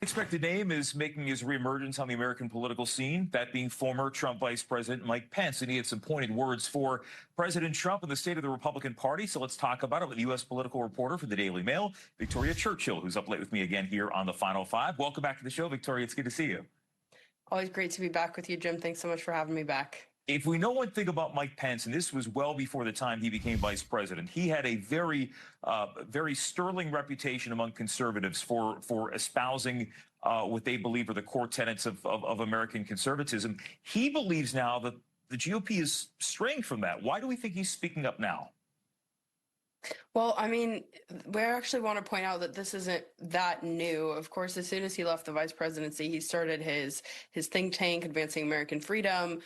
Expected name is making his reemergence on the American political scene, that being former Trump Vice President Mike Pence. And he had some pointed words for President Trump and the state of the Republican Party. So let's talk about it with U.S. political reporter for the Daily Mail, Victoria Churchill, who's up late with me again here on the Final Five. Welcome back to the show, Victoria. It's good to see you. Always great to be back with you, Jim. Thanks so much for having me back. If we know one thing about Mike Pence, and this was well before the time he became vice president, he had a very sterling reputation among conservatives for espousing what they believe are the core tenets of American conservatism. He believes now that the GOP is straying from that. Why do we think he's speaking up now? Well, I mean, we actually want to point out that this isn't that new. Of course, as soon as he left the vice presidency, he started his think tank, Advancing American Freedom.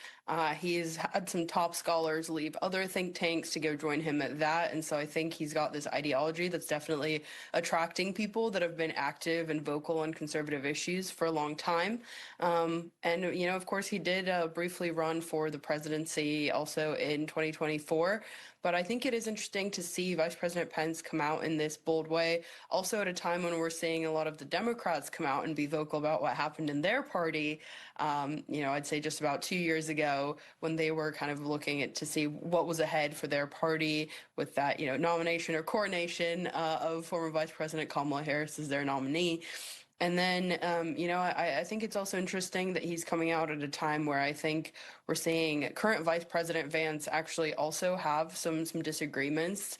He's had some top scholars leave other think tanks to go join him at that. And so I think he's got this ideology that's definitely attracting people that have been active and vocal on conservative issues for a long time. And, you know, of course, he did briefly run for the presidency also in 2024. But I think it is interesting to see Vice President Pence come out in this bold way, also at a time when we're seeing a lot of the Democrats come out and be vocal about what happened in their party. You know, I'd say just about 2 years ago when they were kind of looking at to see what was ahead for their party with that, you know, nomination or coronation of former Vice President Kamala Harris as their nominee. And then, you know, I think it's also interesting that he's coming out at a time where I think we're seeing current Vice President Vance actually also have some disagreements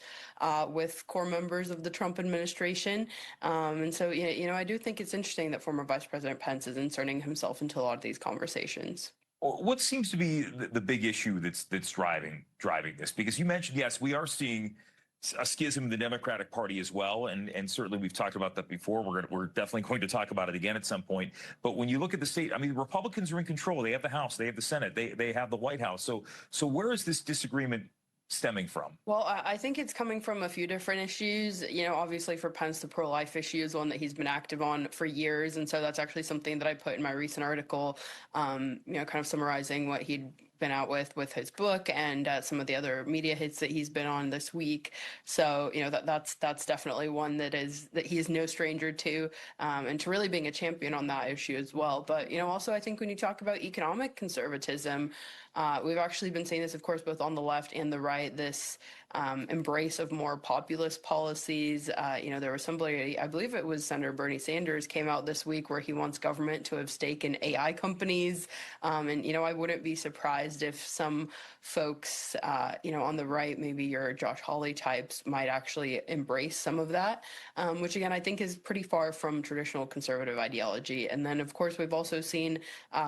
with core members of the Trump administration. And so, you know, I do think it's interesting that former Vice President Pence is inserting himself into a lot of these conversations. What seems to be the big issue that's driving this? Because you mentioned, yes, we are seeing a schism in the Democratic Party as well, and certainly we've talked about that before. We're definitely going to talk about it again at some point. But when you look at the state, I mean, the Republicans are in control. They have the House, they have the Senate, they have the White House. So where is this disagreement stemming from? Well, I think it's coming from a few different issues. You know, obviously for Pence, the pro-life issue is one that he's been active on for years. And so that's actually something that I put in my recent article, you know, kind of summarizing what he'd been out with his book and some of the other media hits that he's been on this week. So, you know, that's definitely one that he is no stranger to, and to really being a champion on that issue as well. But, you know, also I think when you talk about economic conservatism, we've actually been seeing this, of course, both on the left and the right, this embrace of more populist policies. You know, there was somebody, I believe it was Senator Bernie Sanders, came out this week where he wants government to have stake in AI companies. And, you know, I wouldn't be surprised if some folks, you know, on the right, maybe your Josh Hawley types, might actually embrace some of that, which again, I think is pretty far from traditional conservative ideology. And then, of course, we've also seen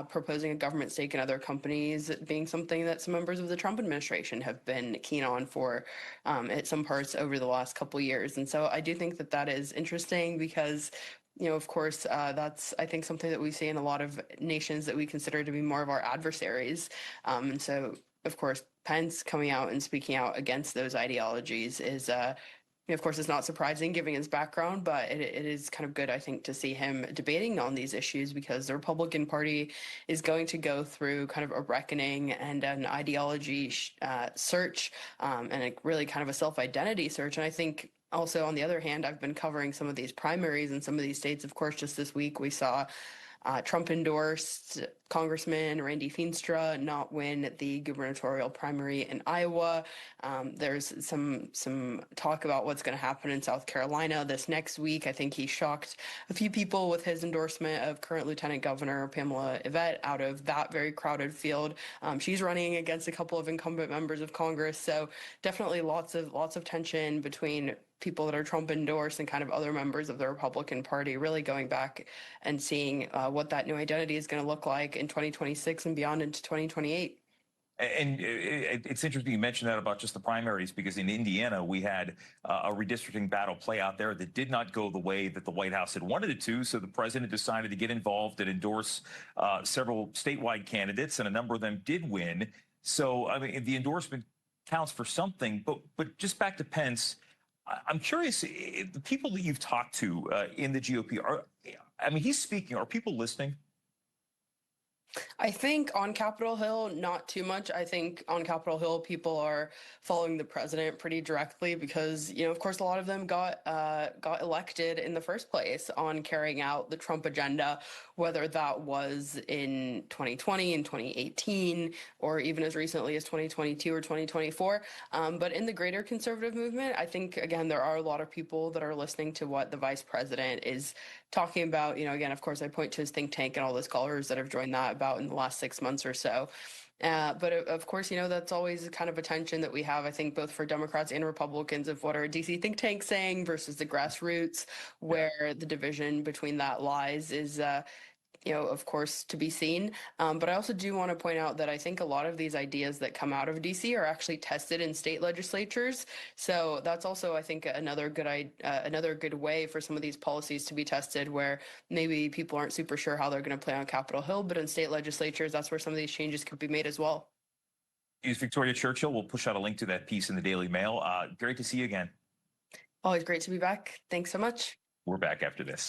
proposing a government stake in other companies being something that some members of the Trump administration have been keen on for at some parts over the last couple years. And so I do think that that is interesting because, you know, of course, that's, I think, something that we see in a lot of nations that we consider to be more of our adversaries. And so, of course, Pence coming out and speaking out against those ideologies is, of course, it's not surprising given his background, but it is kind of good, I think, to see him debating on these issues because the Republican Party is going to go through kind of a reckoning and an ideology search and a really kind of a self-identity search. And I think also, on the other hand, I've been covering some of these primaries in some of these states. Of course, just this week we saw Trump-endorsed Congressman Randy Feenstra not win the gubernatorial primary in Iowa. There's some talk about what's going to happen in South Carolina this next week. I think he shocked a few people with his endorsement of current Lieutenant Governor Pamela Yvette out of that very crowded field. She's running against a couple of incumbent members of Congress, so definitely lots of tension between people that are Trump endorsed and kind of other members of the Republican Party, really going back and seeing what that new identity is going to look like in 2026 and beyond into 2028. And it's interesting you mentioned that about just the primaries, because in Indiana, we had a redistricting battle play out there that did not go the way that the White House had wanted it to. So the president decided to get involved and endorse several statewide candidates, and a number of them did win. So, I mean, the endorsement counts for something. But just back to Pence, I'm curious, the people that you've talked to in the GOP, I mean, he's speaking. Are people listening? I think on Capitol Hill, not too much. I think on Capitol Hill, people are following the president pretty directly because, of course, a lot of them got elected in the first place on carrying out the Trump agenda, whether that was in 2020 and 2018, or even as recently as 2022 or 2024. But in the greater conservative movement, I think, again, there are a lot of people that are listening to what the vice president is talking about. Again, of course, I point to his think tank and all the scholars that have joined that about in the last 6 months or so. But of course, that's always kind of a tension that we have, I think, both for Democrats and Republicans of what are DC think tanks saying versus the grassroots, where the division between that lies is of course, to be seen. But I also do want to point out that I think a lot of these ideas that come out of DC are actually tested in state legislatures. So that's also, I think, another good way for some of these policies to be tested, where maybe people aren't super sure how they're going to play on Capitol Hill, but in state legislatures, that's where some of these changes could be made as well. Is Victoria Churchill? We'll push out a link to that piece in the Daily Mail. Great to see you again. Always great to be back. Thanks so much. We're back after this.